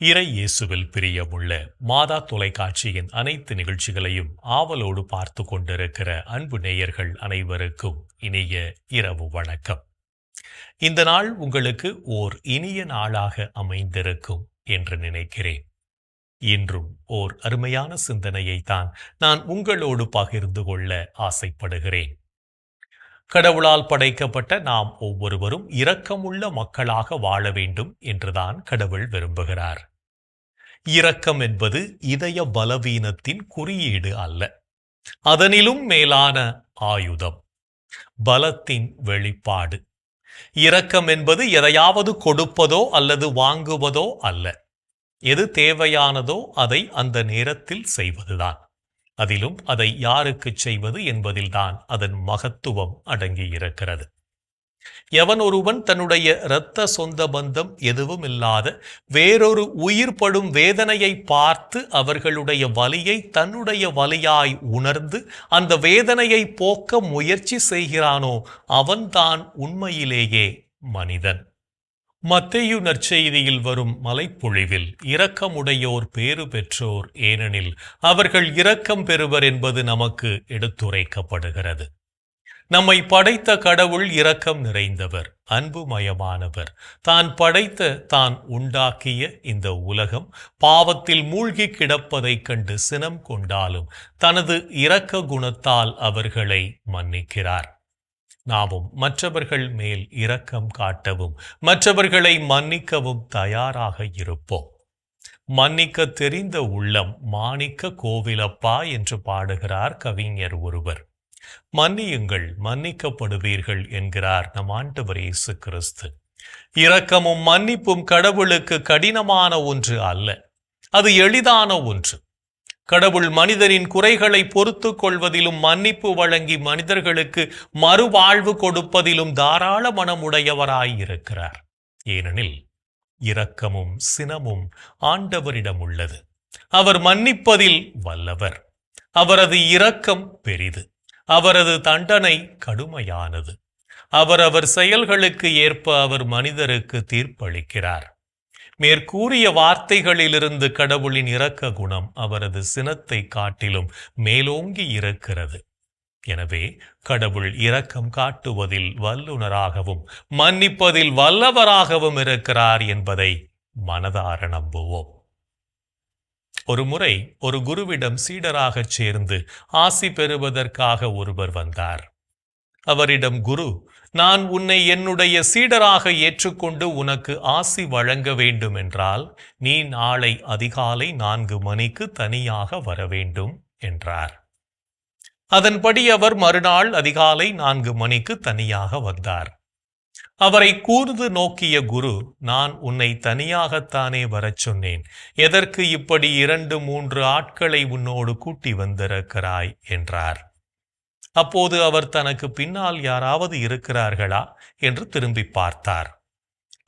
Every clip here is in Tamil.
இறை இயேசுவில் பிரியமுள்ள மாதா தொலைக்காட்சியின் அனைத்து நிகழ்ச்சிகளையும் ஆவலோடு பார்த்து கொண்டிருக்கிற அன்பு நேயர்கள் அனைவருக்கும் இனிய இரவு வணக்கம். இந்த நாள் உங்களுக்கு ஓர் இனிய நாளாக அமைந்திருக்கும் என்று நினைக்கிறேன். இன்றும் ஓர் அருமையான சிந்தனையை தான் நான் உங்களோடு பகிர்ந்து கொள்ள ஆசைப்படுகிறேன். கடவுளால் படைக்கப்பட்ட நாம் ஒவ்வொருவரும் இரக்கமுள்ள மக்களாக வாழ வேண்டும் என்றுதான் கடவுள் விரும்புகிறார். இரக்கம் என்பது இதய பலவீனத்தின் குறியீடு அல்ல, அதனிலும் மேலான ஆயுதம், பலத்தின் வெளிப்பாடு. இரக்கம் என்பது எதையாவது கொடுப்பதோ அல்லது வாங்குவதோ அல்ல, எது தேவையானதோ அதை அந்த நேரத்தில் செய்வதுதான். அதிலும் அதை யாருக்கு செய்வது என்பதில்தான் அதன் மகத்துவம் அடங்கியிருக்கிறது. எவன் ஒருவன் தன்னுடைய இரத்த சொந்த பந்தம் எதுவும் இல்லாத வேறொரு உயிர் படும் வேதனையை பார்த்து அவர்களுடைய வலியை தன்னுடைய வலியாய் உணர்ந்து அந்த வேதனையை போக்க முயற்சி செய்கிறானோ அவன்தான் உண்மையிலேயே மனிதன். மத்தேயு நற்செய்தியில் வரும் மலைப்பொழிவில் இரக்கமுடையோர் பேறு பெற்றோர், ஏனெனில் அவர்கள் இரக்கம் பெறுவர் என்பது நமக்கு எடுத்துரைக்கப்படுகிறது. நம்மை படைத்த கடவுள் இரக்கம் நிறைந்தவர், அன்புமயமானவர். தான் படைத்த, தான் உண்டாக்கிய இந்த உலகம் பாவத்தில் மூழ்கி கிடப்பதைக் கண்டு சினம் கொண்டாலும் தனது இரக்க குணத்தால் அவர்களை மன்னிக்கிறார். நாமும் மற்றவர்கள் மேல் இரக்கம் காட்டவும் மற்றவர்களை மன்னிக்கவும் தயாராக இருப்போம். மன்னிக்க தெரிந்த உள்ளம் மாணிக்க கோவிலப்பா என்று பாடுகிறார் கவிஞர் ஒருவர். மன்னியுங்கள், மன்னிக்கப்படுவீர்கள் என்கிறார் நம் ஆண்டவர் இயேசு கிறிஸ்து. இரக்கமும் மன்னிப்பும் கடவுளுக்கு கடினமான ஒன்று அல்ல, அது எளிதான ஒன்று. கடவுள் மனிதரின் குறைகளை பொறுத்து கொள்வதிலும் மன்னிப்பு வழங்கி மனிதர்களுக்கு மறுவாழ்வு கொடுப்பதிலும் தாராள மனமுடையவராயிருக்கிறார். ஏனெனில் இரக்கமும் சினமும் ஆண்டவரிடம் உள்ளது. அவர் மன்னிப்பதில் வல்லவர். அவரது இரக்கம் பெரிது, அவரது தண்டனை கடுமையானது. அவரவர் செயல்களுக்கு ஏற்ப அவர் மனிதருக்கு தீர்ப்பளிக்கிறார். மேற்கூறிய வார்த்தைகளிலிருந்து கடவுளின் இரக்க குணம் அவரது சினத்தை காட்டிலும் மேலோங்கி இருக்கிறது. எனவே கடவுள் இரக்கம் காட்டுவதில் வல்லுனராகவும் மன்னிப்பதில் வல்லவராகவும் இருக்கிறார் என்பதை மனதார நம்புவோம். ஒரு முறை ஒரு குருவிடம் சீடராக சேர்ந்து ஆசி பெறுவதற்காக ஒருவர் வந்தார். அவரிடம் குரு, நான் உன்னை என்னுடைய சீடராக ஏற்றுக்கொண்டு உனக்கு ஆசி வழங்க வேண்டும் என்றால் நீ நாளை அதிகாலை 4 மணிக்கு தனியாக வர வேண்டும் என்றார். அதன்படி அவர் மறுநாள் அதிகாலை 4 மணிக்கு தனியாக வந்தார். அவரை கூர்ந்து நோக்கிய குரு, நான் உன்னை தனியாகத்தானே வரச் சொன்னேன், எதற்கு இப்படி 2-3 ஆட்களை உன்னோடு கூட்டி வந்திருக்கிறாய் என்றார். அப்போது அவர் தனக்கு பின்னால் யாராவது இருக்கிறார்களா என்று திரும்பி பார்த்தார்.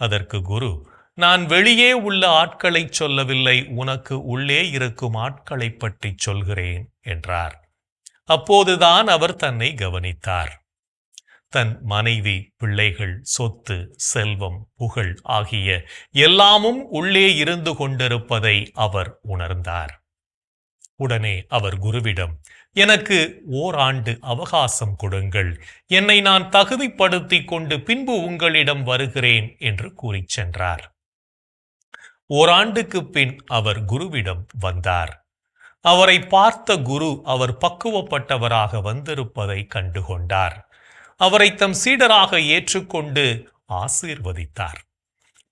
அதற்கு குரு, நான் வெளியே உள்ள ஆட்களை சொல்லவில்லை, உனக்கு உள்ளே இருக்கும் ஆட்களை பற்றி சொல்கிறேன் என்றார். அப்போதுதான் அவர் தன்னை கவனித்தார். தன் மனைவி, பிள்ளைகள், சொத்து, செல்வம், புகழ் ஆகிய எல்லாமும் உள்ளே இருந்து கொண்டிருப்பதை அவர் உணர்ந்தார். உடனே அவர் குருவிடம், எனக்கு ஓராண்டு அவகாசம் கொடுங்கள், என்னை நான் தகுதிப்படுத்தி கொண்டு பின்பு உங்களிடம் வருகிறேன் என்று கூறி சென்றார். ஓராண்டுக்கு பின் அவர் குருவிடம் வந்தார். அவரை பார்த்த குரு அவர் பக்குவப்பட்டவராக வந்திருப்பதை கண்டுகொண்டார். அவரை தம் சீடராக ஏற்றுக்கொண்டு ஆசீர்வதித்தார்.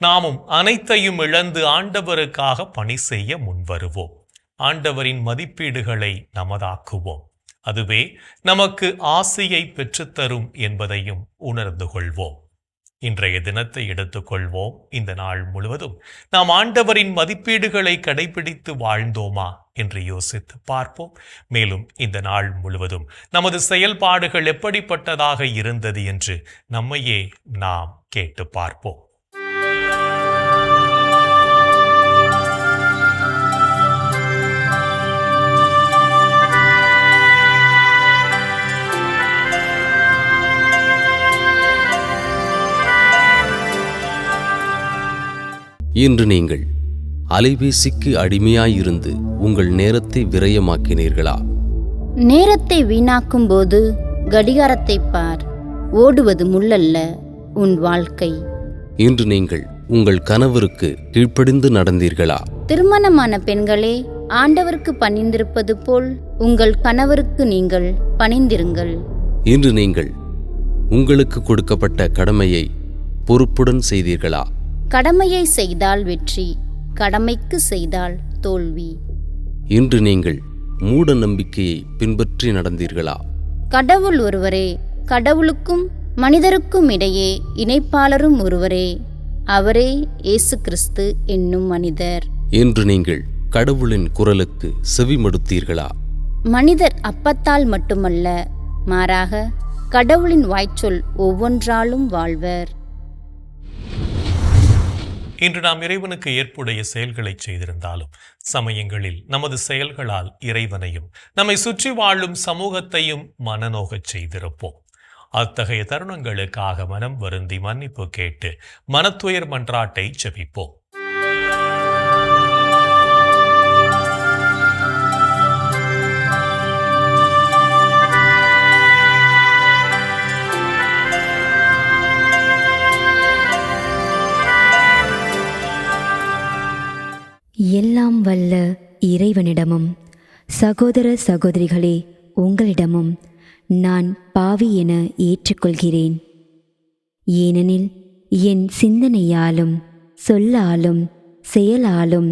நாமும் அனைத்தையும் இழந்து ஆண்டவருக்காக பணி செய்ய முன்வருவோம். ஆண்டவரின் மதிப்பீடுகளை நமதாக்குவோம். அதுவே நமக்கு ஆசியை பெற்றுத்தரும் என்பதையும் உணர்ந்து கொள்வோம். இன்றைய தினத்தை எடுத்துக்கொள்வோம். இந்த நாள் முழுவதும் நாம் ஆண்டவரின் மதிப்பீடுகளை கடைபிடித்து வாழ்ந்தோமா என்று யோசித்து பார்ப்போம். மேலும் இந்த நாள் முழுவதும் நமது செயல்பாடுகள் எப்படிப்பட்டதாக இருந்தது என்று நம்மையே நாம் கேட்டு பார்ப்போம். இன்று நீங்கள் அலைபேசிக்கு அடிமையாயிருந்து உங்கள் நேரத்தை விரயமாக்கினீர்களா? நேரத்தை வீணாக்கும் போது கடிகாரத்தை பார். ஓடுவது முள்ளல்ல உன் வாழ்க்கை. இன்று நீங்கள் உங்கள் கணவருக்கு கீழ்ப்படிந்து நடந்தீர்களா? திருமணமான பெண்களே, ஆண்டவருக்கு பணிந்திருப்பது போல் உங்கள் கணவருக்கு நீங்கள் பணிந்திருங்கள். இன்று நீங்கள் உங்களுக்கு கொடுக்கப்பட்ட கடமையை பொறுப்புடன் செய்தீர்களா? கடமையை செய்தால் வெற்றி, கடமைக்கு செய்தால் தோல்வி. இன்று நீங்கள் மூட நம்பிக்கையை பின்பற்றி நடந்தீர்களா? கடவுள் ஒருவரே, கடவுளுக்கும் மனிதருக்கும் இடையே இணைப்பாளரும் ஒருவரே, அவரே இயேசு கிறிஸ்து என்னும் மனிதர். இன்று நீங்கள் கடவுளின் குரலுக்கு செவிமடுத்தீர்களா? மனிதர் அப்பத்தால் மட்டுமல்ல, மாறாக கடவுளின் வாய்ச்சொல் ஒவ்வொன்றாலும் வாழ்வர். இன்று நாம் இறைவனுக்கு ஏற்புடைய செயல்களை செய்திருந்தாலும் சமயங்களில் நமது செயல்களால் இறைவனையும் நம்மை சுற்றி வாழும் சமூகத்தையும் மனநோகச் செய்திருப்போம். அத்தகைய தருணங்களுக்காக மனம் வருந்தி மன்னிப்பு கேட்டு மனத்துயர் மன்றாட்டை ஜெபிப்போம். எல்லாம் வல்ல இறைவனிடமும் சகோதர சகோதரிகளே உங்களிடமும் நான் பாவி என ஏற்றுக்கொள்கிறேன். ஏனெனில் என் சிந்தனையாலும் சொல்லாலும் செயலாலும்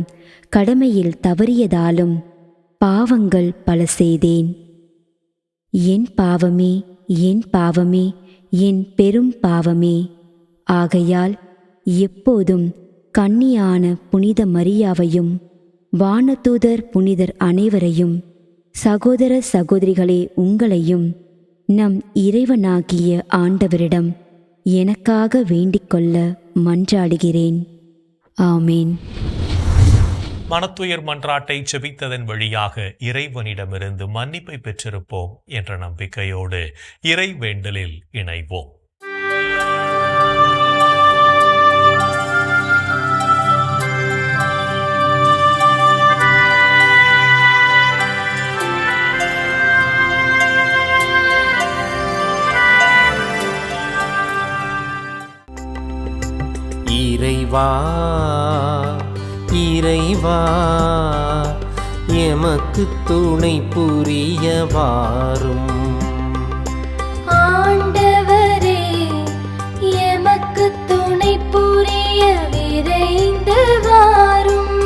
கடமையில் தவறியதாலும் பாவங்கள் பல செய்தேன். என் பாவமே, என் பாவமே, என் பெரும் பாவமே. ஆகையால் எப்போதும் கன்னியான புனித மரியாவையும் வானதூதர் புனிதர் அனைவரையும் சகோதர சகோதரிகளே உங்களையும் நம் இறைவனாகிய ஆண்டவரிடம் எனக்காக வேண்டிக்கொள்ள மன்றாடுகிறேன். ஆமேன். மனத்துயர் மன்றாட்டை ஜெபித்ததன் வழியாக இறைவனிடமிருந்து மன்னிப்பை பெற்றிருப்போம் என்ற நம்பிக்கையோடு இறை வேண்டலில் இணைவோம். இறைவா இறைவா எமக்கு துணை புரிய வாரும். ஆண்டவரே எமக்கு துணை புரிய விரைந்து வாரும்.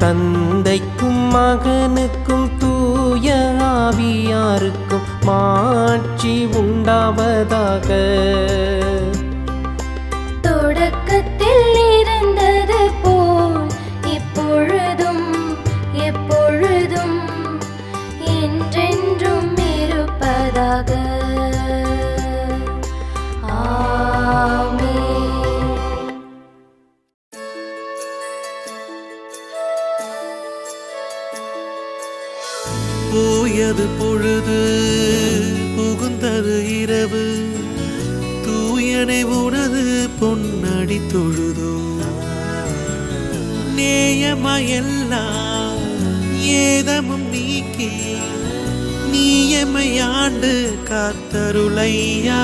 தந்தைக்கும் மகனுக்கும் தூய ஆவியாருக்கும் மாட்சி உண்டாவதாக. தொடக்கத்தில் இருந்தது போல் இப்பொழுதும் எப்பொழுதும் என்றென்றும் இருப்பதாக. ஆமென். போயது பொழுது புகுந்தது இரவு, தூயனை உனது பொன்னடி தொழுதோ. நேயமையெல்லாம் ஏதமும் நீக்கி நீயமை ஆண்டு காத்தருளையா.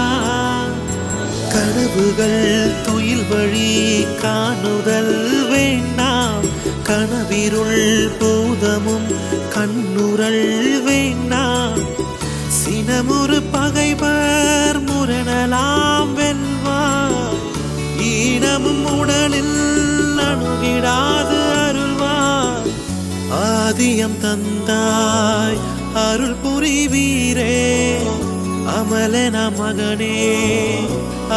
கனவுகள் துயில் வழி காணுதல் வேண்டாம், கனவிருள் பூதமும் கண்ணுரல் வேண்டாம். சினமுறு பகைவர் முரணலாம் வெல்வார், ஈனமும் உடலில் அணுகிடாது அருள்வார். ஆதியம் தந்தாய் அருள் புரிவீரே, அமலன மகனே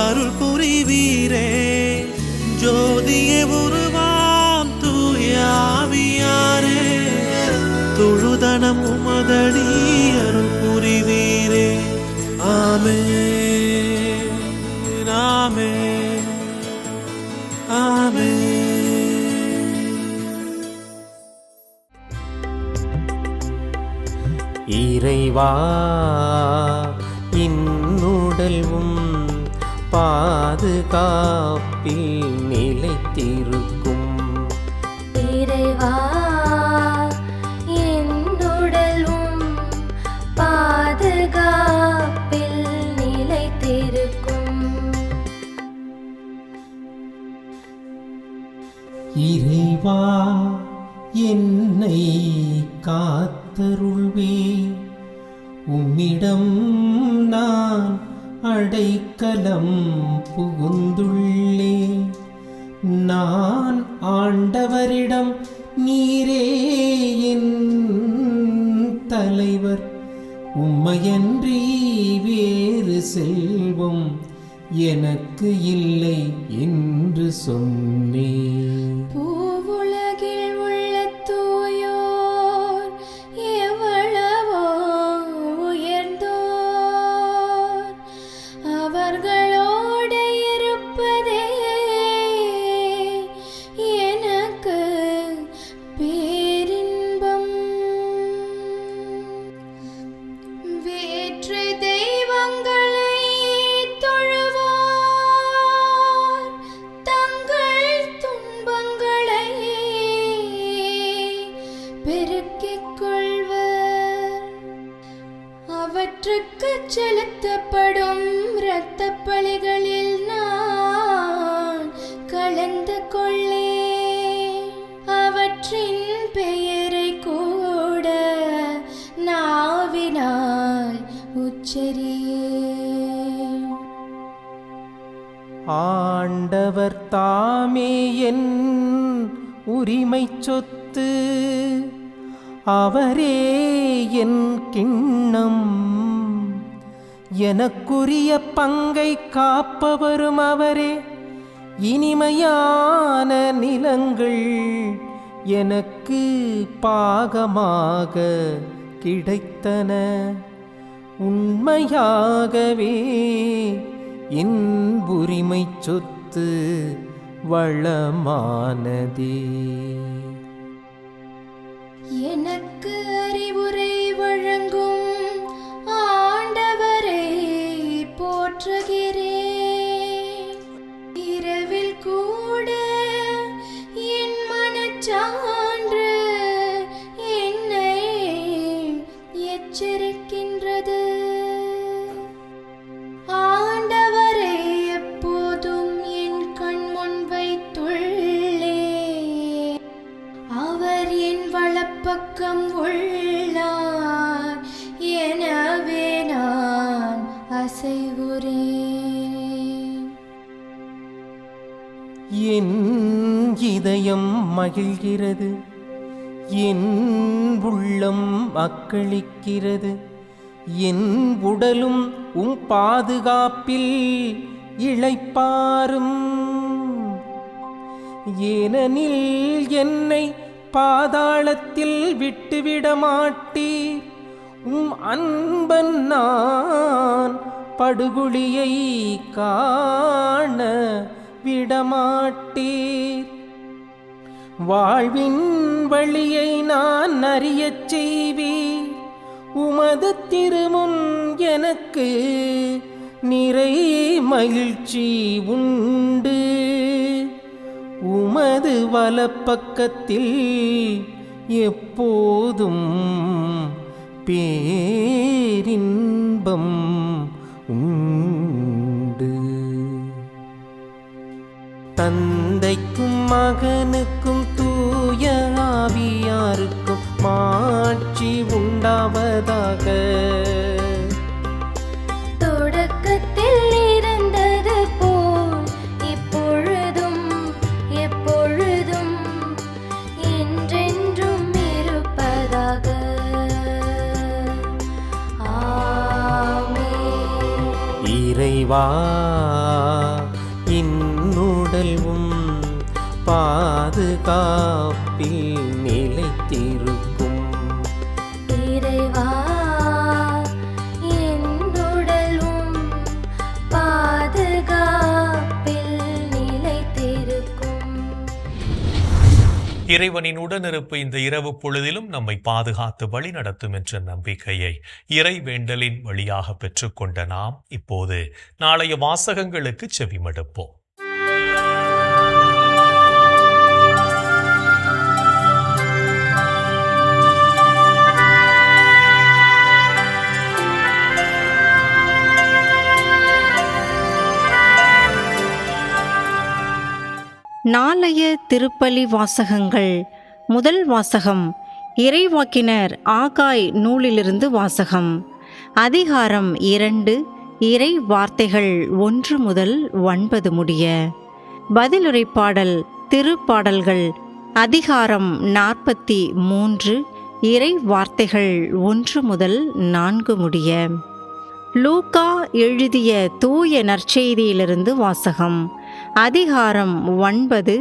அருள் புரிவீரே. ஜோதியே உருவாம் தூயாவியாரே, தொழுதனம் உமதடி அருள் புரிவீரே. ஆமென் ஆமென் ஆமென். இறைவா இன்னுடல் பாதுகாப்பில் நிலைத்திருக்கும். இறைவா என் உடலும் பாதுகாப்பில் நிலைத்திருக்கும். இறைவா என்னை காத்தருள்வே, உம்மிடம் நான் அடைக்கலம் புகுந்துள்ளே. நான் ஆண்டவரிடம் நீரே என் தலைவர், உம்மையன்றி வேறு செல்வம் எனக்கு இல்லை என்று சொன்னேன். பூவுலகில் உள்ள தூயோர் எவ்வளவோ உயர்ந்தோர், அவர்களோடு இருப்பதே எனக்கு பேரின்பம். வேற்று தெய்வங்களை தொழுவோர் தங்கள் துன்பங்களை பெருக்கிக் கொள்வர். அவற்றுக்கு செலுத்தப்படும் இரத்தப் பலிகளில் நான் கலந்து கொள்ளேன். அவற்றின் பெயரை கூட நாவினால் உச்சரியேன். ஆண்டவர் தாமே என் உரிமை சொத்து, அவரே என் கிண்ணம். எனக்குரிய பங்கை காப்பவரும் அவரே. இனிமையான நிலங்கள் எனக்கு பாகமாக கிடைத்தன. உண்மையாகவே என் உரிமை சொத்து வளமானதே. எனக்கு அறிவுரை வழங்கும் ஆண்டவரை போற்றுகிறேன். இரவில் கூட என் மனச்சான்று என்னை எச்சரிக்கின்றது. ஆண்டவரை எப்போதும் என் கண்முன் வைத்துள்ளே. அவர் என் வலப்பக்கம் உள்ளார், எனவே நான் அசைவுறேன். என் இதயம் மகிழ்கிறது, என் உள்ளம் அக்களிக்கிறது. என் உடலும் உம் பாதுகாப்பில் இளைப்பாறும். ஏனெனில் என்னை பாதாளத்தில் விட்டுவிட மாட்டீர். உம் அன்பன் நான் படுகுழியை காண விடமாட்டீர். வாழ்வின் வழியை நான் அறியச் செய்வீர். உமது திருமுன் எனக்கு நிறை மகிழ்ச்சி உண்டு. உமது வலப்பக்கத்தில் எப்போதும் பேரின்பம் உண்டு. தந்தைக்கும் மகனுக்கும் தூய ஆவியாருக்கும் மாட்சி உண்டாவதாக. தொடக்கத்தில் இருந்தது போல் இப்பொழுதும் எப்பொழுதும் என்றென்றும் இருப்பதாக. ஆமென். இறைவா இன்னுடலும் பாதுகாப்பில் நிலைத்திருக்கும். இறைவா என் உடலும் பாதுகாப்பில் நிலைத்திருக்கும். இறைவனின் உடனிருப்பு இந்த இரவு பொழுதிலும் நம்மை பாதுகாத்து வழி நடத்தும் என்ற நம்பிக்கையை இறை வேண்டலின் வழியாக பெற்றுக்கொண்ட நாம் இப்போது நாளைய வாசகங்களுக்கு செவிமடுப்போம். நாளைய திருப்பலி வாசகங்கள். முதல் வாசகம் இறைவாக்கினர் ஆகாய் நூலிலிருந்து வாசகம். அதிகாரம் 2, இறை வார்த்தைகள் 1 முதல் 9 முடிய. பதிலுரைப்பாடல் திருப்பாடல்கள் அதிகாரம் 43, இறை வார்த்தைகள் 1 முதல் 4 முடிய. லூக்கா எழுதிய தூய நற்செய்தியிலிருந்து வாசகம். அதிகாரம் 9,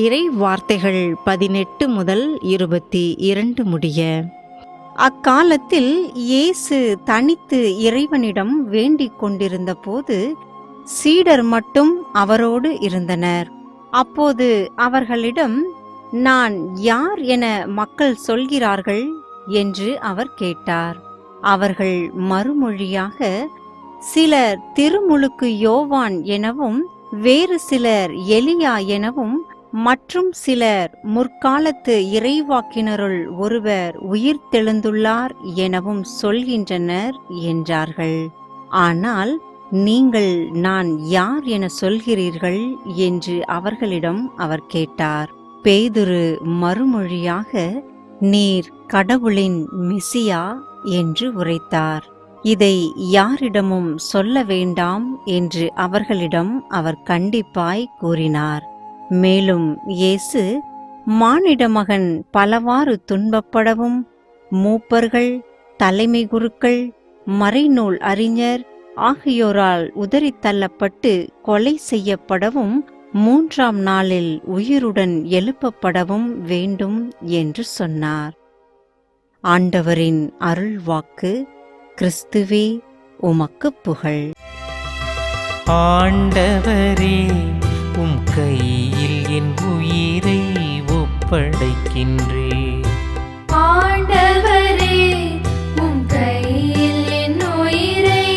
இறை வார்த்தைகள் 18 முதல் 22 முடிய. அக்காலத்தில் இயேசு தனித்து இறைவனிடம் வேண்டிக் கொண்டிருந்த போது சீடர் மட்டும் அவரோடு இருந்தனர். அப்போது அவர்களிடம், நான் யார் என மக்கள் சொல்கிறார்கள் என்று அவர் கேட்டார். அவர்கள் மறுமொழியாக, சிலர் திருமுழுக்கு யோவான் எனவும், வேறு சிலர் எலியா எனவும், மற்றும் சிலர் முற்காலத்து இறைவாக்கினருள் ஒருவர் உயிர்த்தெழுந்துள்ளார் எனவும் சொல்கின்றனர் என்றார்கள். ஆனால் நீங்கள் நான் யார் என சொல்கிறீர்கள் என்று அவர்களிடம் அவர் கேட்டார். பேதுரு மறுமொழியாக, நீர் கடவுளின் மெசியா என்று உரைத்தார். இதை யாரிடமும் சொல்ல வேண்டாம் என்று அவர்களிடம் அவர் கண்டிப்பாய் கூறினார். மேலும் இயேசு, மானிட மகன் பலவாறு துன்பப்படவும், மூப்பர்கள், தலைமை குருக்கள், மறைநூல் அறிஞர் ஆகியோரால் உதறித் தள்ளப்பட்டு கொலை செய்யப்படவும், 3ஆம் நாளில் உயிருடன் எழுப்பப்படவும் வேண்டும் என்று சொன்னார். ஆண்டவரின் அருள்வாக்கு. கிறிஸ்துவே உமக்கு புகழ். ஆண்டவரே, உம் கையில் என் உயிரை ஒப்படைக்கின்றேன். ஆண்டவரே, உம் கையில் என் உயிரை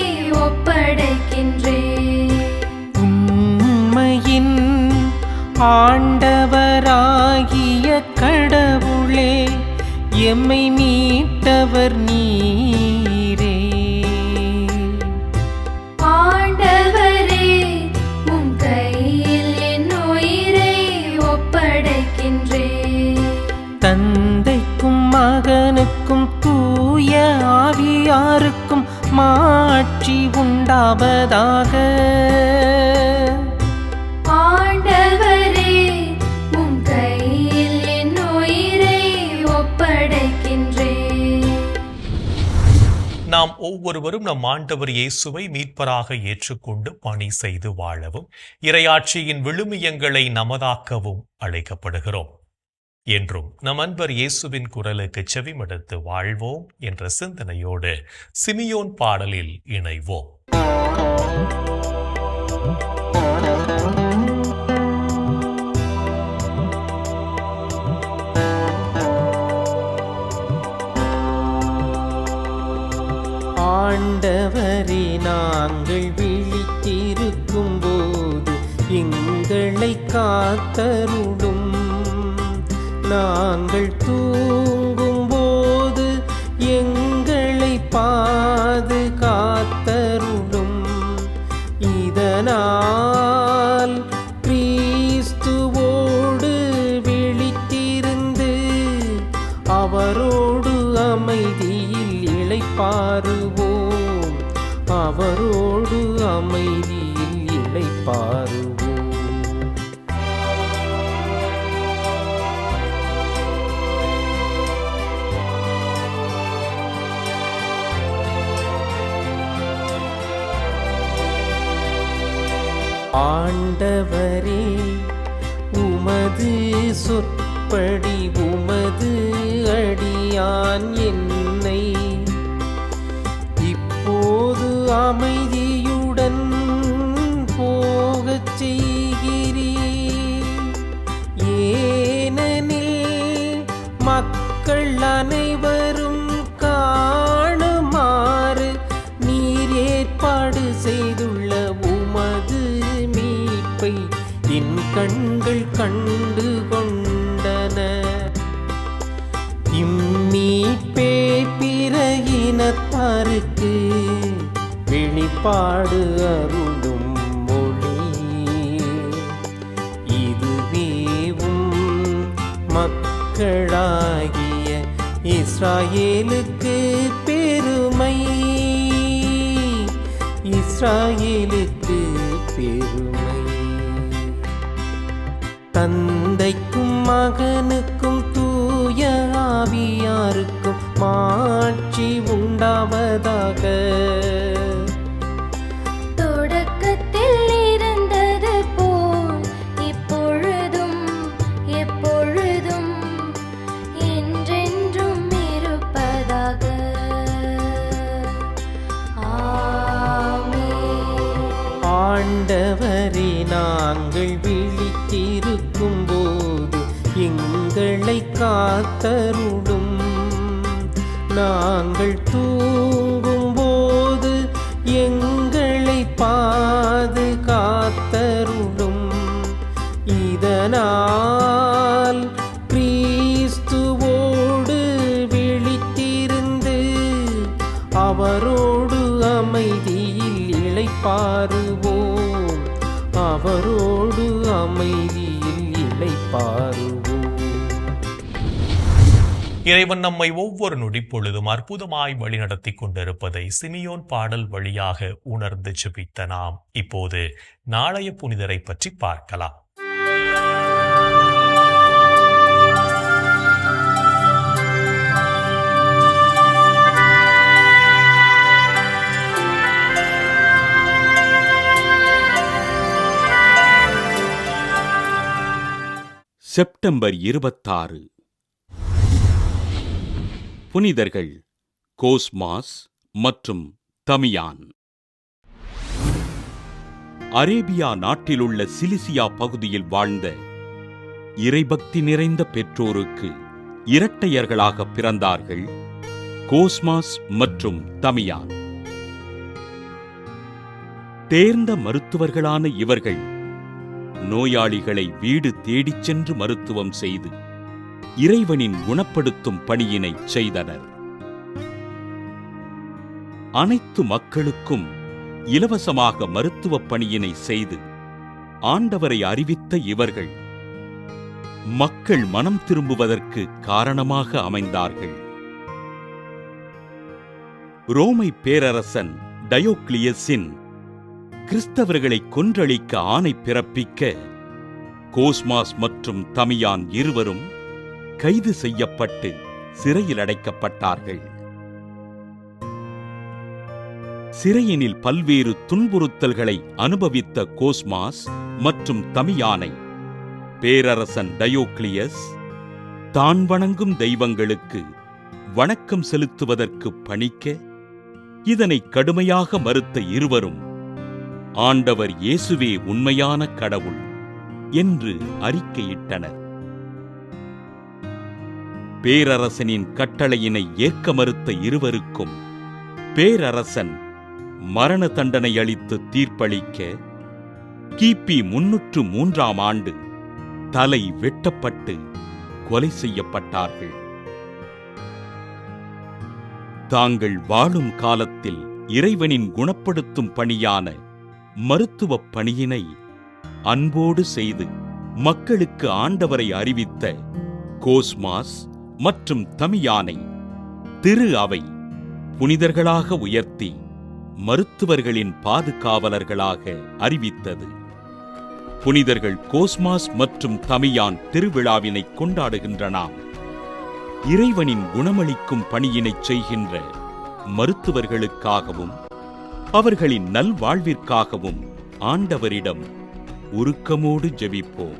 ஒப்படைக்கின்றேன். உண்மையின் ஆண்டவராகிய கடவுளே, எம்மை மீட்டவர் நீரே. ஆண்டவரே, உம் கையில் என் உயிரை ஒப்படைக்கின்றேன். தந்தைக்கும் மகனுக்கும் தூய ஆவியாருக்கும் மாட்சி உண்டாவதாக. ஆண்டவரே, உம் கையில் என் உயிரை ஒப்படைக்கின்றேன். நாம் ஒவ்வொருவரும் நம் ஆண்டவர் இயேசுவை மீட்பராக ஏற்றுக்கொண்டு பணி செய்து வாழவும், இறையாட்சியின் விழுமியங்களை நமதாக்கவும் அழைக்கப்படுகிறோம். என்றும் நம் அன்பர் இயேசுவின் குரலுக்கு செவிமடுத்து வாழ்வோம் என்ற சிந்தனையோடு சிமியோன் பாடலில் இணைவோம். ஆண்டவரே, நாங்கள் விழித்திருக்கும் போது எங்களை காத்தருளும். நாங்கள் தூங்கும் போது எங்களை பாதுகாத்தருளும். இதனால் கிறிஸ்துவோடு விழித்திருந்து அவரோடு அமைதியில் இளைப்பாறுவோம். அவரோடு அமைதியில் இளைப்பாறுவோம். ஆண்டவரே, உமது சொற்படி உமது அடியான் என்னை இப்போது அமைதியுடன் போகச் செய்கிறீர். ஏனெனில் மக்கள் அனைவரும் காணுமாறு நீர் ஏற்பாடு செய்துள்ள உமது மீட்பை என் கண்கள் கண்டு கொண்டன. இம்மீட்பே பிற இனத்தாருக்கு வெளிப்பாடு அருளும் மொழி. இதுவேவும் மக்களாகிய இஸ்ராயேலுக்கு பெருமை, இஸ்ராயேலுக்கு பெருமை. தந்தைக்கும் மகனுக்கும் தூய ஆவியாருக்கும் மாட்சி உண்டாவதாக. தொடக்கத்தில் இருந்தது போல் இப்பொழுதும் எப்பொழுதும் என்றென்றும் இருப்பதாக. ஆமென். ஆண்டவரே, நாங்கள் விழித்திருக்கும் போது எங்களை காத்தருளும். நாங்கள் தூங்கும் போது எங்களை பாதுகாத்தருளும். இதனால் கிறிஸ்துவோடு விழித்திருந்து அவரோடு அமைதியில் இளைப்பாறுவோம், அவரோடு அமைதியில் இளைப்பாறுவோம். இறைவன் நம்மை ஒவ்வொரு நொடிப்பொழுதும் அற்புதமாய் வழிநடத்தி கொண்டிருப்பதை சிமியோன் பாடல் வழியாக உணர்ந்து ஜெபித்த நாம் இப்போது நாளைய புனிதரை பற்றி பார்க்கலாம். செப்டம்பர் 26. புனிதர்கள் கோஸ்மாஸ் மற்றும் தமியான். அரேபியா நாட்டிலுள்ள சிலிசியா பகுதியில் வாழ்ந்த இறைபக்தி நிறைந்த பெற்றோருக்கு இரட்டையர்களாக பிறந்தார்கள் கோஸ்மாஸ் மற்றும் தமியான். தேர்ந்த மருத்துவர்களான இவர்கள் நோயாளிகளை வீடு தேடிச் சென்று மருத்துவம் செய்து இறைவனின் குணப்படுத்தும் பணியினை செய்தனர். அனைத்து மக்களுக்கும் இலவசமாக மருத்துவப் பணியினை செய்து ஆண்டவரை அறிவித்த இவர்கள் மக்கள் மனம் திரும்புவதற்கு காரணமாக அமைந்தார்கள். ரோமை பேரரசன் டயோக்ளியஸின் கிறிஸ்தவர்களை கொன்றளிக்க ஆணை பிறப்பிக்க கோஸ்மாஸ் மற்றும் தமியான் இருவரும் கைது செய்யப்பட்டு சிறையில் அடைக்கப்பட்டார்கள். சிறையினில் பல்வேறு துன்புறுத்தல்களை அனுபவித்த கோஸ்மாஸ் மற்றும் தமியானை பேரரசன் டயோக்ளியஸ் தான் வணங்கும் தெய்வங்களுக்கு வணக்கம் செலுத்துவதற்கு பணிக்க, இதனை கடுமையாக மறுத்த இருவரும் ஆண்டவர் இயேசுவே உண்மையான கடவுள் என்று அறிக்கையிட்டனர். பேரரசனின் கட்டளையினை ஏற்க மறுத்த இருவருக்கும் பேரரசன் மரண தண்டனை அளித்து தீர்ப்பளிக்க கிபி 303ஆம் ஆண்டு தலை வெட்டப்பட்டு கொலை செய்யப்பட்டார்கள். தாங்கள் வாழும் காலத்தில் இறைவனின் குணப்படுத்தும் பணியான மருத்துவப் பணியினை அன்போடு செய்து மக்களுக்கு ஆண்டவரை அறிவித்த கோஸ்மாஸ் மற்றும் தமியானை திரு அவை புனிதர்களாக உயர்த்தி மருத்துவர்களின் பாதுகாவலர்களாக அறிவித்தது. புனிதர்கள் கோஸ்மாஸ் மற்றும் தமியான் திருவிழாவினை கொண்டாடுகின்ற நாம் இறைவனின் குணமளிக்கும் பணியினைச் செய்கின்ற மருத்துவர்களுக்காகவும் அவர்களின் நல்வாழ்விற்காகவும் ஆண்டவரிடம் உருக்கமோடு ஜெபிப்போம்.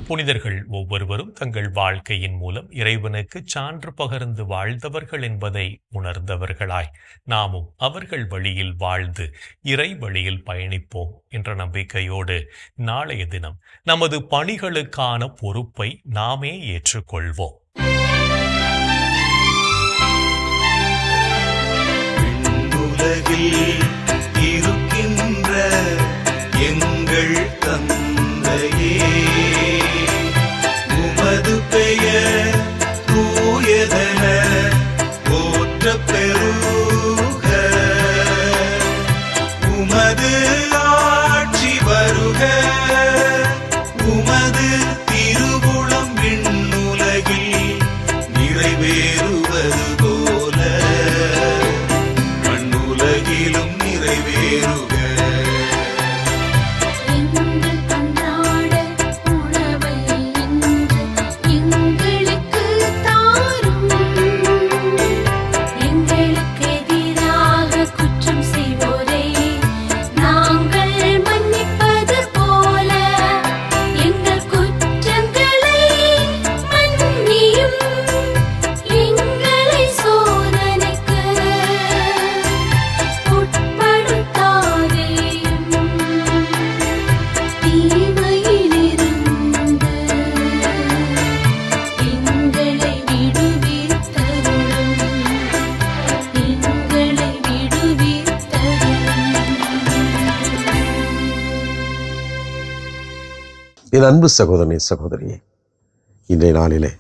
புனிதர்கள் ஒவ்வொருவரும் தங்கள் வாழ்க்கையின் மூலம் இறைவனுக்கு சான்று பகர்ந்து வாழ்ந்தவர்கள் என்பதை உணர்ந்தவர்களாய் நாமும் அவர்கள் வழியில் வாழ்ந்து இறை வழியில் பயணிப்போம் என்ற நம்பிக்கையோடு நாளைய தினம் நமது பணிகளுக்கான பொறுப்பை நாமே ஏற்றுக்கொள்வோம். உலகில் இருக்கின்ற எங்கள் தந்தையே, உமது பெயர் தூயதென போற்றப் பெறுக. உமது ஆட்சி வருக. உமது திருவுளம் விண்ணுலகில் நிறைவேறுவது போல மண்ணுலகிலும் நிறைவேறுக. என் அன்பு சகோதரனே, சகோதரியே, இன்றைய நாளிலே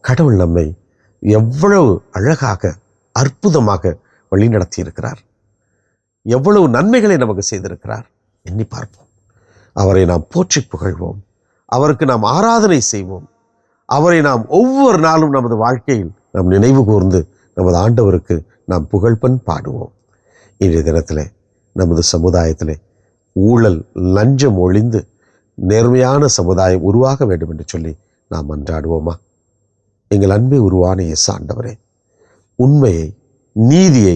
கடவுள் நம்மை எவ்வளவு அழகாக அற்புதமாக வழிநடத்தி இருக்கிறார், எவ்வளவு நன்மைகளை நமக்கு செய்திருக்கிறார் எண்ணி பார்ப்போம். அவரை நாம் போற்றி புகழ்வோம், அவருக்கு நாம் ஆராதனை செய்வோம், அவரை நாம் ஒவ்வொரு நாளும் நமது வாழ்க்கையில் நாம் நினைவு கூர்ந்து நமது ஆண்டவருக்கு நாம் புகழ்பன் பாடுவோம். இன்றைய தினத்திலே நமது சமுதாயத்திலே ஊழல் லஞ்சம் ஒழிந்து நேர்மையான சமுதாயம் உருவாக வேண்டும் என்று சொல்லி நாம் மன்றாடுவோமா? எங்கள் அன்பை உருவான இயேசு ஆண்டவரே, உண்மையை, நீதியை,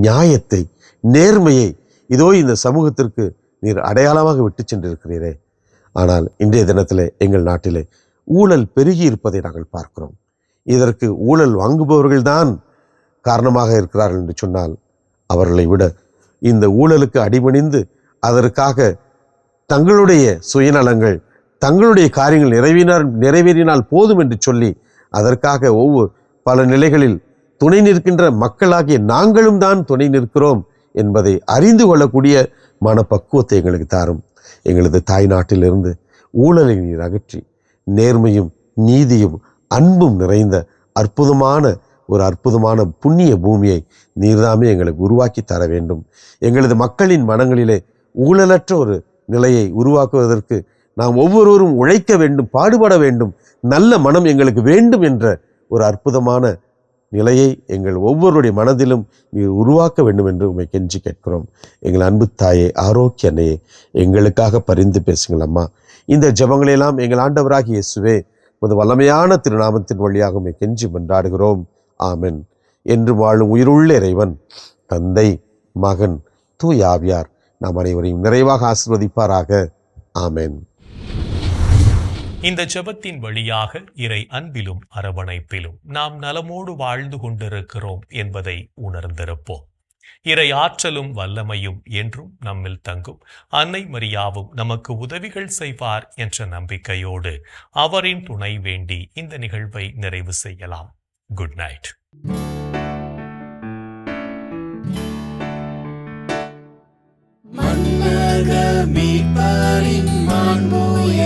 நியாயத்தை, நேர்மையை இதோ இந்த சமூகத்திற்கு நீர் அடையாளமாக விட்டு சென்றிருக்கிறீரே. ஆனால் இன்றைய தினத்திலே எங்கள் நாட்டிலே ஊழல் பெருகி இருப்பதை நாங்கள் பார்க்கிறோம். இதற்கு ஊழல் வாங்குபவர்கள்தான் காரணமாக இருக்கிறார்கள் என்று சொன்னால் அவர்களை விட இந்த ஊழலுக்கு அடிபணிந்து அதற்காக தங்களுடைய சுயநலங்கள், தங்களுடைய காரியங்கள் நிறைவேறினால் போதும் என்று சொல்லி அதற்காக பல நிலைகளில் துணை நிற்கின்ற மக்களாகிய நாங்களும் தான் துணை நிற்கிறோம் என்பதை அறிந்து கொள்ளக்கூடிய மனப்பக்குவத்தை எங்களுக்கு தாரும். எங்களது தாய் நாட்டிலிருந்து ஊழலை நீர் அகற்றி நேர்மையும் நீதியும் அன்பும் நிறைந்த அற்புதமான புண்ணிய பூமியை நீர்தாமே எங்களுக்கு உருவாக்கி தர வேண்டும். எங்களது மக்களின் மனங்களிலே ஊழலற்ற ஒரு நிலையை உருவாக்குவதற்கு நாம் ஒவ்வொருவரும் உழைக்க வேண்டும், பாடுபட வேண்டும். நல்ல மனம் எங்களுக்கு வேண்டும் என்ற ஒரு அற்புதமான நிலையை எங்கள் ஒவ்வொருடைய மனதிலும் நீர் உருவாக்க வேண்டும் என்று உம்மை கெஞ்சி கேட்கிறோம். எங்கள் அன்பு தாயே, ஆரோக்கிய அன்னையே, எங்களுக்காக பரிந்து பேசுங்கள் அம்மா. இந்த ஜெபங்களெல்லாம் எங்கள் ஆண்டவராகிய இயேசுவே உமது வல்லமையான திருநாமத்தின் வழியாக உம்மை கெஞ்சி மன்றாடுகிறோம். ஆமென். என்று வாழும் உயிருள்ள இறைவன் தந்தை, மகன், தூய ஆவியார் நாம் அனைவரையும் நிறைவாக ஆசீர்வதிப்பாராக. ஆமென். இந்த ஜெபத்தின் வழியாக இறை அன்பிலும் அரவணைப்பிலும் நாம் நலமோடு வாழ்ந்து கொண்டிருக்கிறோம் என்பதை உணர்ந்திருப்போம். இறை ஆற்றலும் வல்லமையும் என்றும் நம்மில் தங்கும். அன்னை மரியாவும் நமக்கு உதவிகள் செய்வார் என்ற நம்பிக்கையோடு அவரின் துணை வேண்டி இந்த நிகழ்வை நிறைவு செய்யலாம். Good night. மீட்பரின் மாண்புய